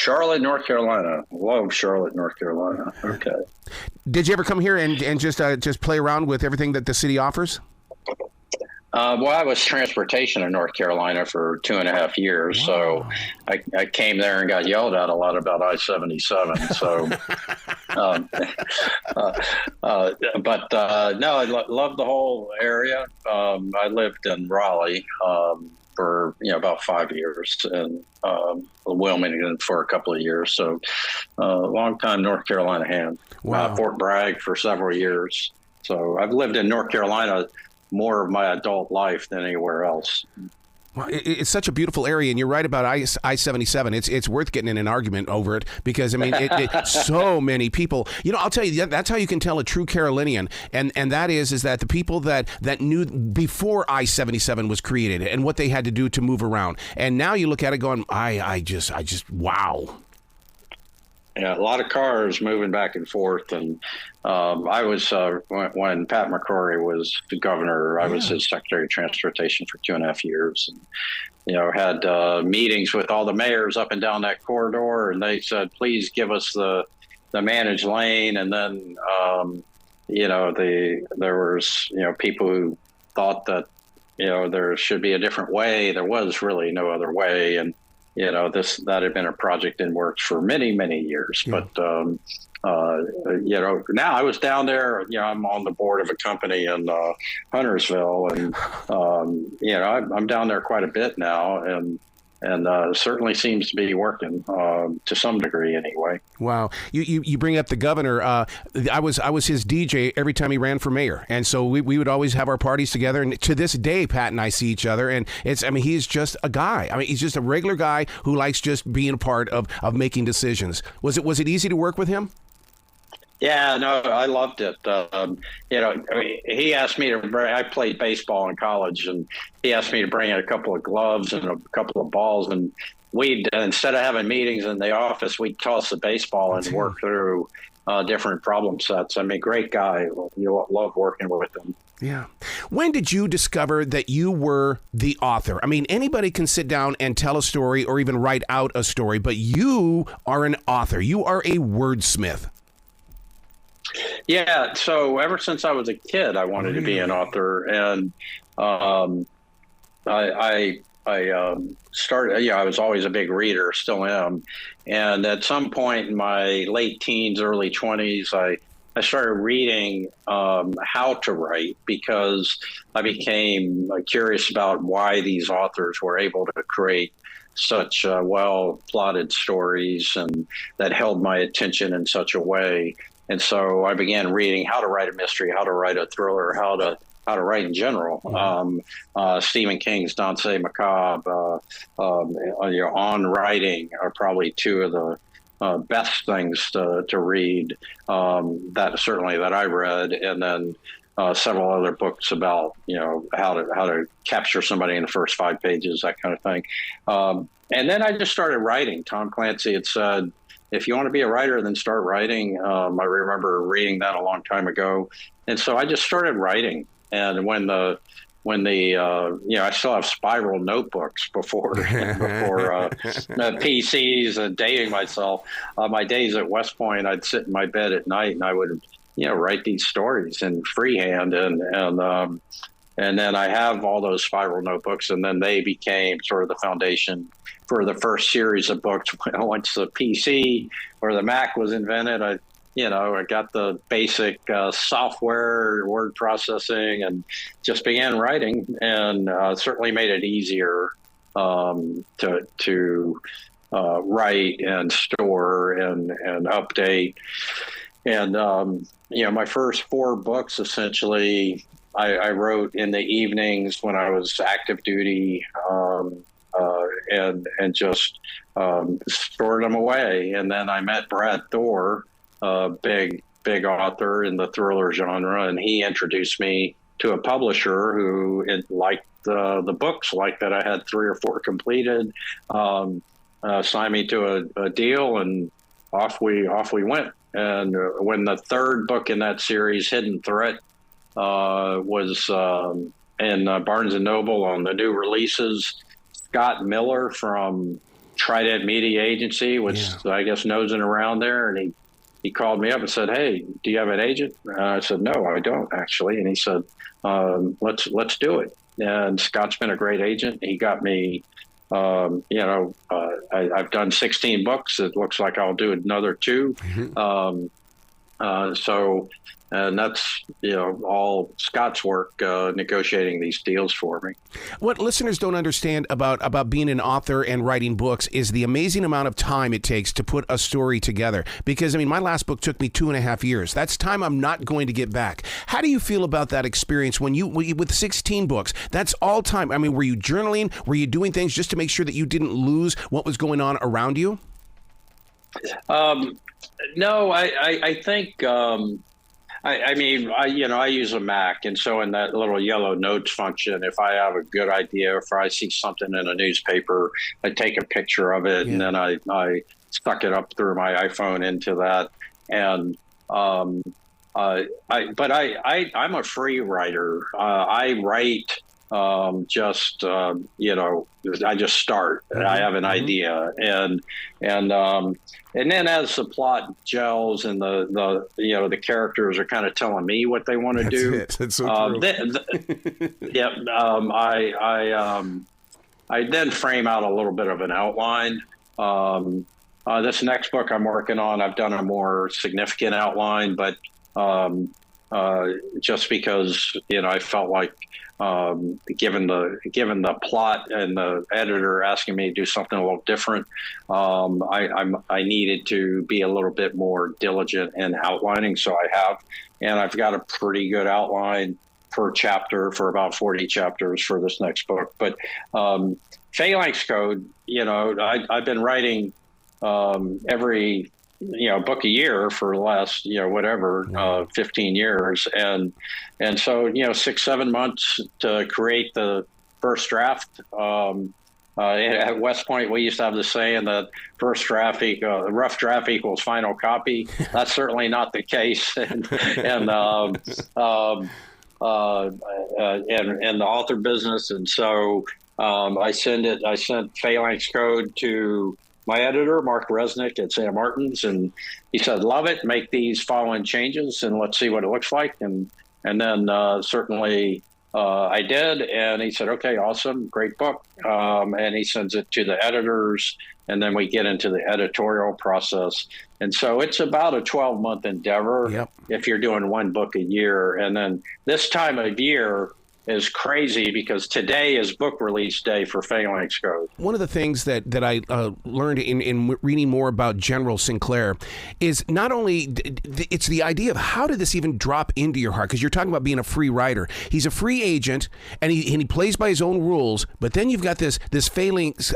Charlotte, North Carolina. Love Charlotte, North Carolina. Okay. Did you ever come here and just play around with everything that the city offers? Well, I was transportation in North Carolina for 2.5 years. Wow. So I came there and got yelled at a lot about I-77. So, no, I love the whole area. I lived in Raleigh for about 5 years, and Wilmington for a couple of years. So, long time North Carolina hand. Wow. Fort Bragg for several years. So I've lived in North Carolina more of my adult life than anywhere else. Well, it's such a beautiful area, and you're right about I-77. It's worth getting in an argument over it because, I mean, so many people. I'll tell you, that's how you can tell a true Carolinian, and that is that the people that knew before I-77 was created and what they had to do to move around. And now you look at it going, I just, wow. Yeah, a lot of cars moving back and forth. And I was, when Pat McCrory was the governor, I was his Secretary of Transportation for 2.5 years. And, had meetings with all the mayors up and down that corridor. And they said, please give us the managed lane. And then, there was, people who thought that, there should be a different way. There was really no other way. And, that had been a project in works for many, many years. Yeah. But, now I was down there, I'm on the board of a company in Huntersville, and, I'm down there quite a bit now, and certainly seems to be working to some degree anyway. Wow. You bring up the governor. I was his DJ every time he ran for mayor. And so we would always have our parties together. And to this day, Pat and I see each other. And he's just a guy. He's just a regular guy who likes just being a part of making decisions. Was it easy to work with him? Yeah, no, I loved it. He asked me to bring, I played baseball in college, and he asked me to bring in a couple of gloves and a couple of balls. And we'd, instead of having meetings in the office, we'd toss the baseball and work through different problem sets. Great guy. You love working with him. Yeah. When did you discover that you were the author? Anybody can sit down and tell a story or even write out a story, but you are an author. You are a wordsmith. Yeah, so ever since I was a kid, I wanted to be an author, and I started. I was always a big reader, still am, and at some point in my late teens, early 20s, I started reading how to write, because I became curious about why these authors were able to create such well-plotted stories and that held my attention in such a way. And so I began reading how to write a mystery, how to write a thriller, how to write in general. Stephen King's Danse Macabre, On Writing are probably two of the best things to read that I read, and then several other books about how to capture somebody in the first 5 pages, that kind of thing. And then I just started writing. Tom Clancy had said, if you want to be a writer, then start writing. I remember reading that a long time ago. And so I just started writing. And when I still have spiral notebooks before PCs and dating myself. My days at West Point, I'd sit in my bed at night and I would, write these stories in freehand. And then I have all those spiral notebooks, and then they became sort of the foundation for the first series of books. Once the PC or the Mac was invented, I got the basic software, word processing, and just began writing, and certainly made it easier to write and store and update. And, my first 4 books, essentially, I wrote in the evenings when I was active duty, and just stored them away. And then I met Brad Thor, a big author in the thriller genre, and he introduced me to a publisher who liked the books, like that I had 3 or 4 completed, signed me to a deal, and off we went. And when the 3rd book in that series, Hidden Threat, was in Barnes & Noble on the new releases, Scott Miller from Trident Media Agency, which I guess nosing around there, and he called me up and said, "Hey, do you have an agent?" I said, "No, I don't actually." And he said, "Let's do it." And Scott's been a great agent. He got me. I've done 16 books. It looks like I'll do another 2. And that's, all Scott's work, negotiating these deals for me. What listeners don't understand about being an author and writing books is the amazing amount of time it takes to put a story together. Because, my last book took me 2.5 years. That's time I'm not going to get back. How do you feel about that experience when you with 16 books? That's all time. Were you journaling? Were you doing things just to make sure that you didn't lose what was going on around you? No, I think... I use a Mac, and so in that little yellow notes function, if I have a good idea, if I see something in a newspaper, I take a picture of it, and then I suck it up through my iPhone into that. And I'm a free writer. I write I just start. I have an idea, and then as the plot gels and the characters are kind of telling me what they want to do. That's so true. I then frame out a little bit of an outline. This next book I'm working on, I've done a more significant outline, but just because I felt like, given the plot and the editor asking me to do something a little different, I needed to be a little bit more diligent in outlining. So I have, and I've got a pretty good outline per chapter for about 40 chapters for this next book. But Phalanx Code, I've been writing every book a year for the last 15 years, and so 6-7 months to create the first draft. At West Point, we used to have the saying that first draft rough draft equals final copy. That's certainly not the case, and the author business, and so I sent Phalanx Code to my editor, Mark Resnick at Sam Martin's, and he said, "Love it. Make these following changes, and let's see what it looks like." And then certainly I did, and he said, "Okay, awesome, great book." And he sends it to the editors, and then we get into the editorial process. And so it's about a 12-month endeavor if you're doing one book a year. And then this time of year is crazy because today is book release day for Phalanx Code. One of the things that I learned in reading more about General Sinclair is not only it's the idea of how did this even drop into your heart, because you're talking about being a free writer. He's a free agent and he plays by his own rules, but then you've got this Phalanx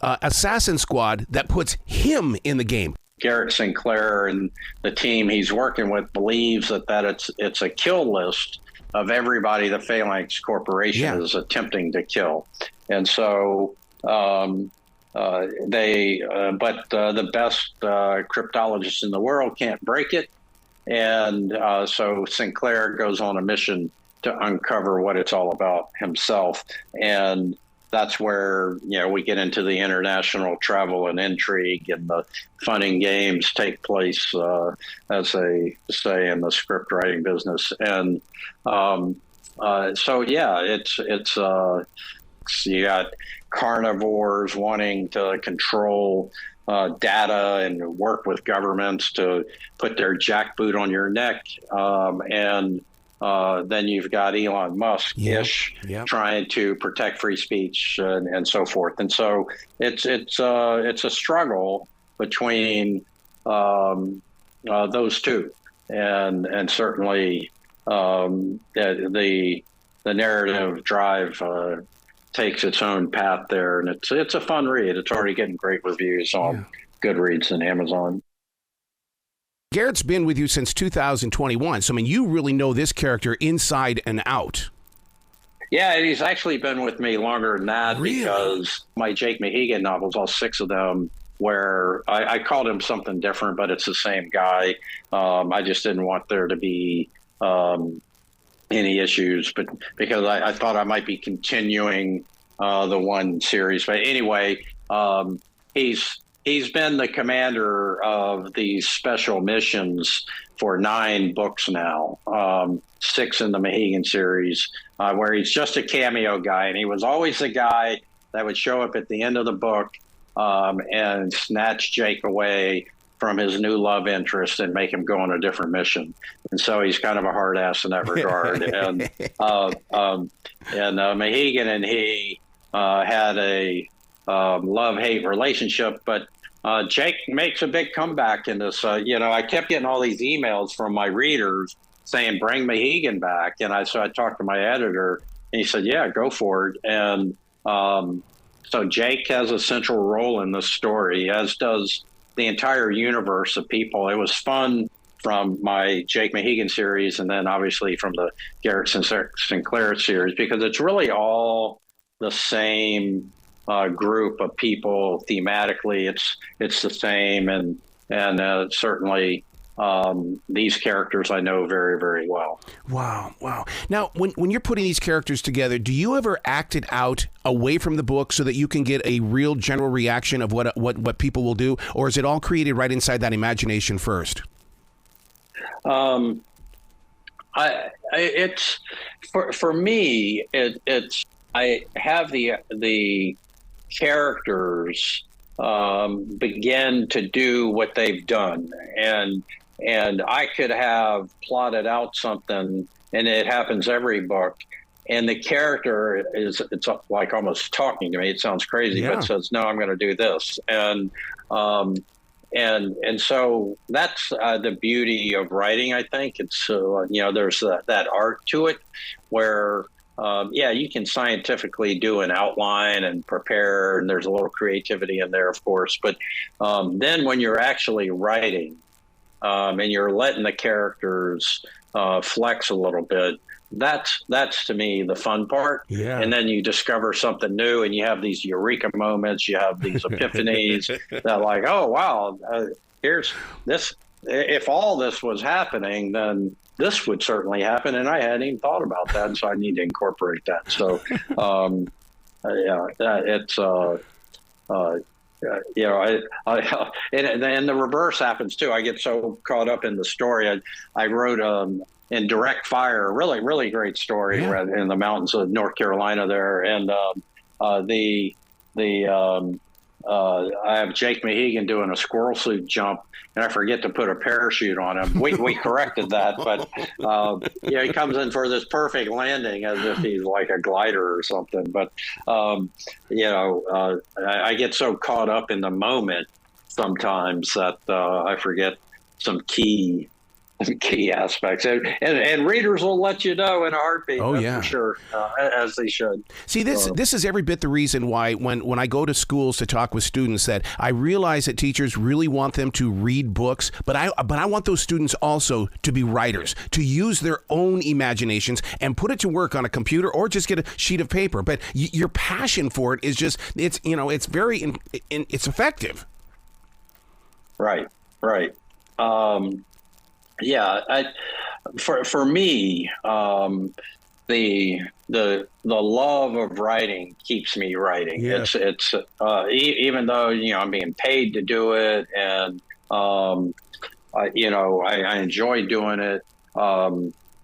assassin squad that puts him in the game. Garrett Sinclair and the team he's working with believes that it's a kill list of everybody the Phalanx Corporation is attempting to kill. And so the best cryptologists in the world can't break it. And so Sinclair goes on a mission to uncover what it's all about himself. And that's where, we get into the international travel and intrigue, and the fun and games take place, as they say in the script writing business. And it's you got carnivores wanting to control data and work with governments to put their jackboot on your neck, and then you've got Elon Musk-ish trying to protect free speech and so forth. And so it's a struggle between those two, and certainly the narrative drive takes its own path there, and it's a fun read. It's already getting great reviews on Goodreads and Amazon. Garrett's been with you since 2021, so you really know this character inside and out. Yeah, and he's actually been with me longer than that, because my Jake Mahegan novels, all 6 of them, where I called him something different, but it's the same guy. I just didn't want there to be any issues, but because I thought I might be continuing the one series. But anyway, He's been the commander of these special missions for 9 books now, 6 in the Mahegan series, where he's just a cameo guy. And he was always the guy that would show up at the end of the book and snatch Jake away from his new love interest and make him go on a different mission. And so he's kind of a hard ass in that regard. And Mahegan and he had a love-hate relationship, but Jake makes a big comeback in this. I kept getting all these emails from my readers saying, bring Mahegan back. And so I talked to my editor, and he said, yeah, go for it. And so Jake has a central role in this story, as does the entire universe of people. It was fun from my Jake Mahegan series, and then obviously from the Garrett Sinclair series, because it's really all the same group of people thematically. It's the same, and certainly these characters I know very, very well. Wow. Now, when you're putting these characters together, do you ever act it out away from the book so that you can get a real general reaction of what people will do, or is it all created right inside that imagination first? It's for me. It's I have the characters begin to do what they've done, and I could have plotted out something, and it happens every book, and the character it's like almost talking to me. It sounds crazy, but says, no, I'm going to do this. And so that's the beauty of writing, I think. It's there's that art to it where you can scientifically do an outline and prepare, and there's a little creativity in there, of course. But then when you're actually writing and you're letting the characters flex a little bit, that's to me the fun part. Yeah. And then you discover something new, and you have these eureka moments, you have these epiphanies that like, oh, wow, here's this. If all this was happening, then this would certainly happen, and I hadn't even thought about that, so I need to incorporate that. So, it's and the reverse happens too. I get so caught up in the story. I wrote in Direct Fire, a really, really great story in the mountains of North Carolina there, and I have Jake Mahegan doing a squirrel suit jump, and I forget to put a parachute on him. We corrected that, but he comes in for this perfect landing as if he's like a glider or something. But I get so caught up in the moment sometimes that I forget some key aspects, and readers will let you know in a heartbeat. Oh, for sure, as they should. See, this is every bit the reason why when I go to schools to talk with students, that I realize that teachers really want them to read books, but I want those students also to be writers, to use their own imaginations and put it to work on a computer or just get a sheet of paper. But your passion for it is just it's very it's effective. Right. For me, the love of writing keeps me writing. Yeah. It's even though I'm being paid to do it, and I enjoy doing it.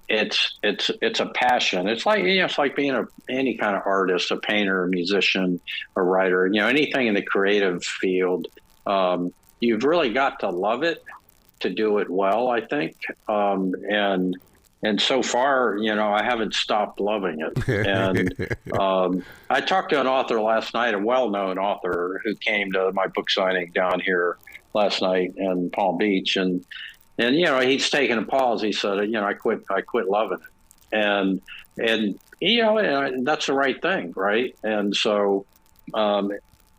It's a passion. It's like being any kind of artist, a painter, a musician, a writer. Anything in the creative field. You've really got to love it to do it well, I think. And so far, I haven't stopped loving it. And I talked to an author last night, a well-known author who came to my book signing down here last night in Palm Beach. And he's taken a pause. He said, I quit loving it. And that's the right thing, right? And so,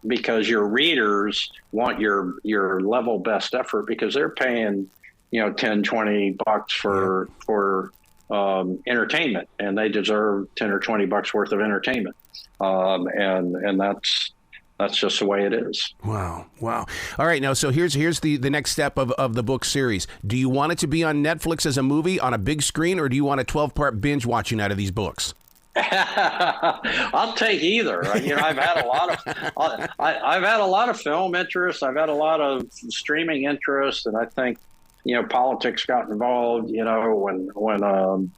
because your readers want your level best effort, because they're paying, $10-20 for entertainment, and they deserve $10 or $20 worth of entertainment. And that's just the way it is. Wow. All right. Now, so here's the next step of the book series. Do you want it to be on Netflix as a movie on a big screen, or do you want a 12-part binge watching out of these books? I'll take either. I've had a lot of I've had a lot of film interest. I've had a lot of streaming interest, and I think politics got involved. When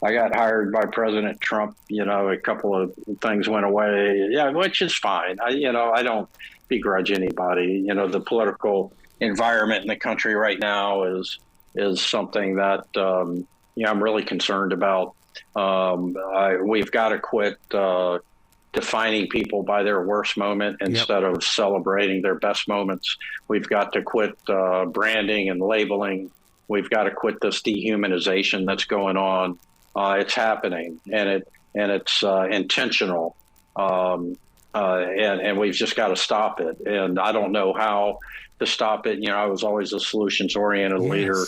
I got hired by President Trump, a couple of things went away. Yeah, which is fine. I don't begrudge anybody. The political environment in the country right now is something that I'm really concerned about. We've got to quit defining people by their worst moment instead of celebrating their best moments. We've got to quit branding and labeling. We've got to quit this dehumanization that's going on. It's happening, and it's intentional, and we've just got to stop it. And I don't know how to stop it. I was always a solutions-oriented leader.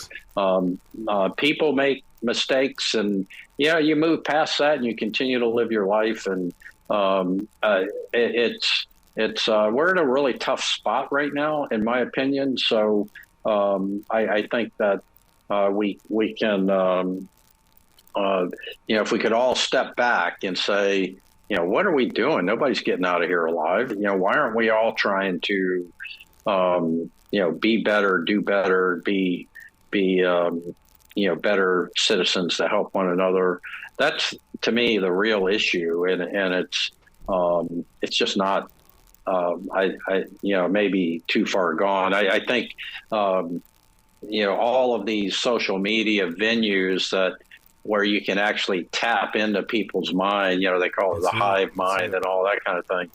People make mistakes, and you move past that, and you continue to live your life. And it's we're in a really tough spot right now, in my opinion. So I think that we can. If we could all step back and say, what are we doing? Nobody's getting out of here alive. Why aren't we all trying to, be better, do better, be better citizens to help one another? That's, to me, the real issue. And it's just not, maybe too far gone. I think, all of these social media venues where you can actually tap into people's mind, they call it the hive mind and all that kind of thing.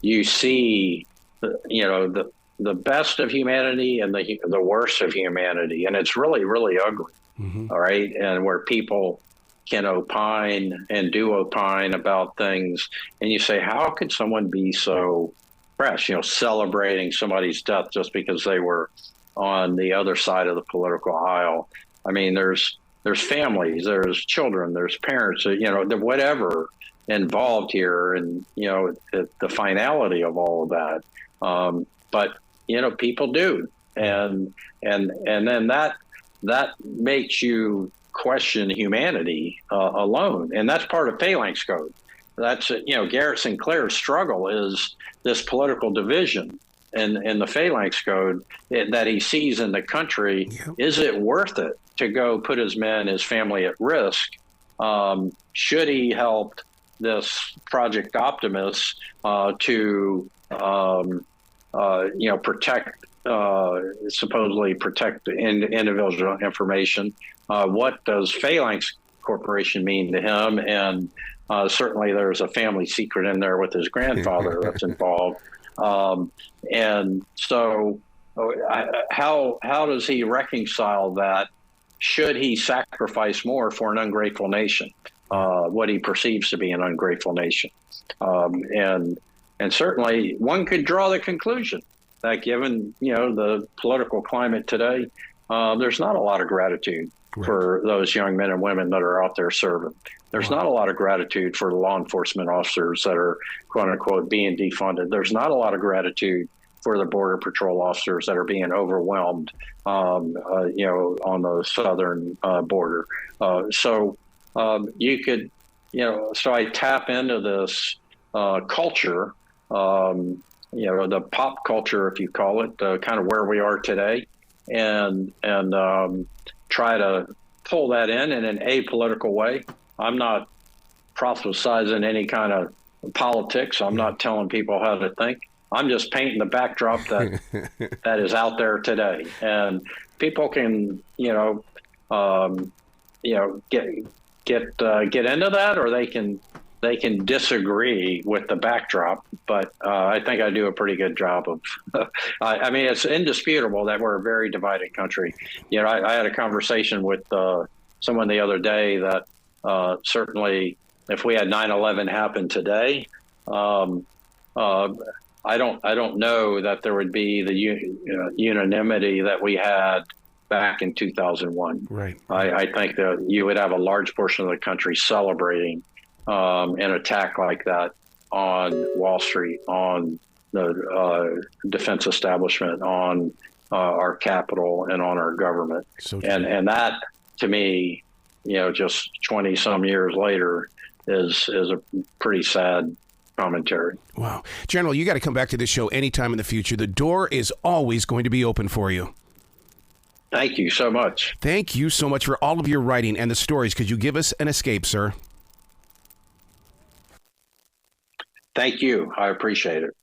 You see, the best of humanity and the worst of humanity. And it's really, really ugly. Mm-hmm. All right. And where people can opine and do opine about things. And you say, how could someone be so fresh, celebrating somebody's death just because they were on the other side of the political aisle? I mean, there's families, there's children, there's parents, whatever involved here, and the finality of all of that. But people do, and then that makes you question humanity alone, and that's part of Phalanx Code. That's Garrett Sinclair's struggle is this political division in the Phalanx Code that he sees in the country. Yep. Is it worth it to go put his men, his family at risk? Should he help this Project Optimus to protect, supposedly protect individual information? What does Phalanx Corporation mean to him? And certainly there's a family secret in there with his grandfather that's involved. And so how does he reconcile that? Should he sacrifice more for an ungrateful nation, what he perceives to be an ungrateful nation? And certainly one could draw the conclusion that given, the political climate today, there's not a lot of gratitude for those young men and women that are out there serving. There's not a lot of gratitude for the law enforcement officers that are, quote unquote, being defunded. There's not a lot of gratitude for the Border Patrol officers that are being overwhelmed, on the southern border. So you could, so I tap into this culture, the pop culture, if you call it, kind of where we are today, and try to pull that in an apolitical way. I'm not prophesizing any kind of politics. I'm not telling people how to think. I'm just painting the backdrop that is out there today, and people can, get into that, or they can disagree with the backdrop. But I think I do a pretty good job of. I mean, it's indisputable that we're a very divided country. I had a conversation with someone the other day that certainly, if we had 9/11 happen today, I don't know that there would be the unanimity that we had back in 2001. Right. I think that you would have a large portion of the country celebrating an attack like that on Wall Street, on the defense establishment, on our capital, and on our government. So and that, to me, just 20 some years later, is a pretty sad commentary. Wow. General, you got to come back to this show anytime in the future. The door is always going to be open for you. Thank you so much. Thank you so much for all of your writing and the stories. Could you give us an escape, sir? Thank you. I appreciate it.